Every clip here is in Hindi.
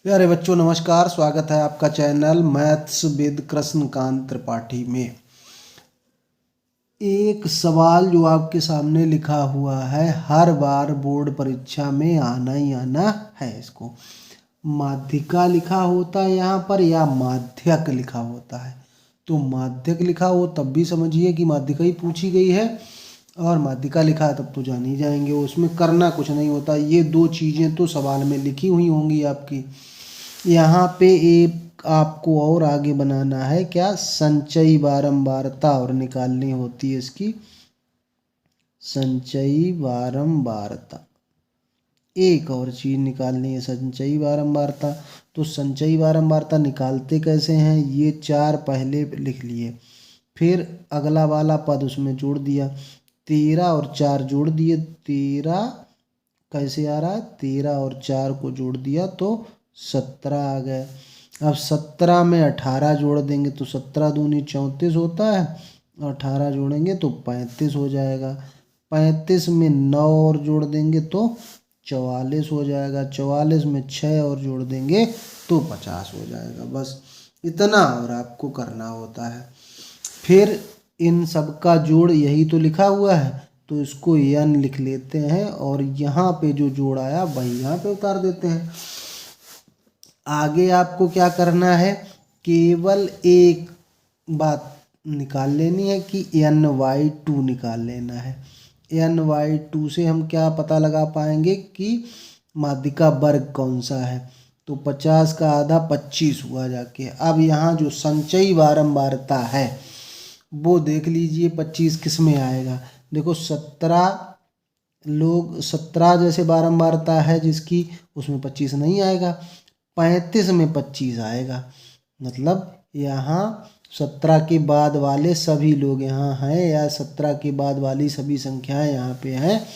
प्यारे बच्चों नमस्कार। स्वागत है आपका channel maths with Krishnakant Tripathi में। एक सवाल जो आपके सामने लिखा हुआ है, हर बार बोर्ड परीक्षा में आना ही आना है। इसको माध्यिका लिखा होता है यहाँ पर या माध्यक लिखा होता है। तो माध्यक लिखा हो तब भी समझिए कि माध्यिका ही पूछी गई है, और माध्यिका लिखा है तब तो जान ही जाएंगे, उसमें करना कुछ नहीं होता। ये दो चीज़ें तो सवाल में लिखी हुई होंगी आपकी। यहाँ पे एक आपको और आगे बनाना है, क्या संचयी बारंबारता और निकालनी होती है इसकी संचयी बारंबारता। एक और चीज़ निकालनी है संचयी बारंबारता। तो संचयी बारंबारता निकालते कैसे हैं, ये चार पहले लिख लिए, फिर अगला वाला पद उसमें जोड़ दिया, 13 और 4 जोड़ दिए, 13 कैसे आ रहा है, 13 और 4 को जोड़ दिया तो 17 आ गए। अब 17 में 18 जोड़ देंगे तो 17 दूनी 34 होता है, और 18 जोड़ेंगे तो 35 हो जाएगा। 35 में 9 और जोड़ देंगे तो 44 हो जाएगा। 44 में 6 और जोड़ देंगे तो 50 हो जाएगा। बस इतना और आपको करना होता है। फिर इन सब का जोड़ यही तो लिखा हुआ है, तो इसको n लिख लेते हैं, और यहाँ पे जो जोड़ आया वही यहाँ पे उतार देते हैं। आगे आपको क्या करना है, केवल एक बात निकाल लेनी है कि n/2 निकाल लेना है। n/2 से हम क्या पता लगा पाएंगे कि माध्यिका वर्ग कौन सा है। तो 50 का आधा 25 हुआ जाके। अब यहाँ जो संचयी बारंबारता है वो देख लीजिए, 25 किस में आएगा। देखो 17 जैसे बारंबारता है जिसकी, उसमें 25 नहीं आएगा। 35 में 25 आएगा। मतलब यहाँ 17 के बाद वाले सभी लोग यहाँ हैं, या 17 के बाद वाली सभी संख्याएं यहाँ पे हैं।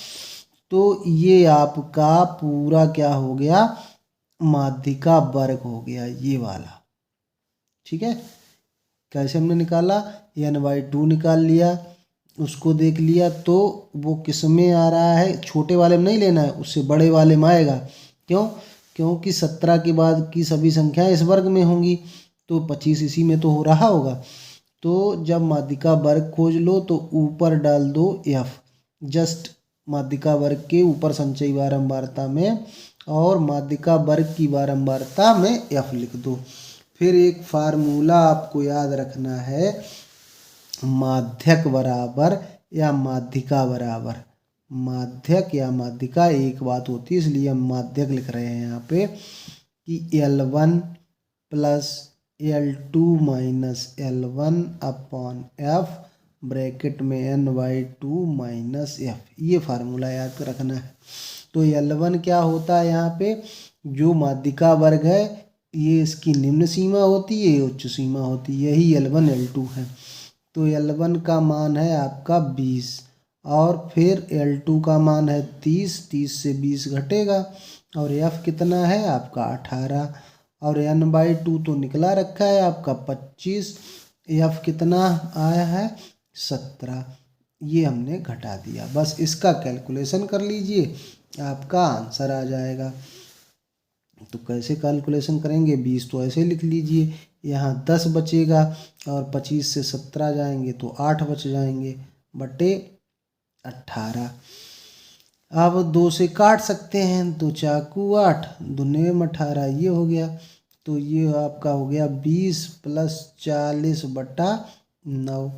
तो ये आपका पूरा क्या हो गया, माध्यिका वर्ग हो गया ये वाला। ठीक है, कैसे हमने निकाला, n/2 निकाल लिया, उसको देख लिया तो वो किस में आ रहा है, छोटे वाले में नहीं लेना है, उससे बड़े वाले में आएगा। क्यों, क्योंकि 17 के बाद की सभी संख्याएं इस वर्ग में होंगी, तो 25 इसी में तो हो रहा होगा। तो जब माध्यिका वर्ग खोज लो तो ऊपर डाल दो f, जस्ट माध्यिका वर्ग के ऊपर संचयी बारंबारता में, और माध्यिका वर्ग की बारंबारता में f लिख दो। फिर एक फार्मूला आपको याद रखना है, माध्यक बराबर या माध्यिका बराबर। माध्यक या माध्यिका एक बात होती है, इसलिए हम माध्यक लिख रहे हैं यहाँ पे कि L1 plus L2 minus L1 upon F bracket में n/2 माइनस F। ये फार्मूला याद रखना है। तो L1 क्या होता है, यहाँ पे जो माध्यिका वर्ग है ये इसकी निम्न सीमा होती है, ये उच्च सीमा होती है, यही L1 L2 है। तो L1 का मान है आपका 20, और फिर L2 का मान है 30, 30 से 20 घटेगा, और F कितना है आपका 18, और n/2 तो निकला रखा है आपका 25, F कितना आया है 17। ये हमने घटा दिया, बस इसका कैलकुलेशन कर लीजिए, आपका आंसर आ जाएगा। तो कैसे कैलकुलेशन करेंगे, 20 तो ऐसे लिख लीजिए, यहाँ 10 बचेगा, और 25 से 17 जाएंगे तो 8 बच जाएंगे बटे 18। अब 2 से काट सकते हैं, 2 चाकू 8, 2 9 18, ये हो गया। तो ये आपका हो गया 20 प्लस 40 बटा 9।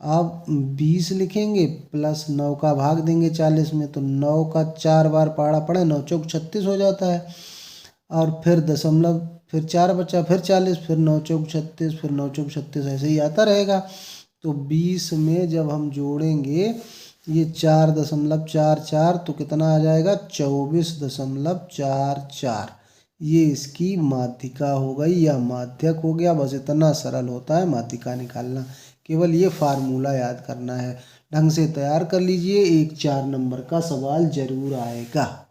अब 20 लिखेंगे प्लस 9 का भाग देंगे 40 में, तो 9 का 4 बार पहाड़ा पड़े, 9 चौक 36 हो जाता है, और फिर दशमलव, फिर 4 बचा, फिर 40, फिर 9 चौक 36, फिर 9 चौक 36, ऐसे ही आता रहेगा। तो 20 में जब हम जोड़ेंगे ये 4.44, तो कितना आ जाएगा 24.44। ये इसकी माध्यिका हो गई या माध्यक हो गया। बस इतना सरल होता है माध्यिका निकालना, केवल ये फार्मूला याद करना है। ढंग से तैयार कर लीजिए, एक 4 नंबर का सवाल जरूर आएगा।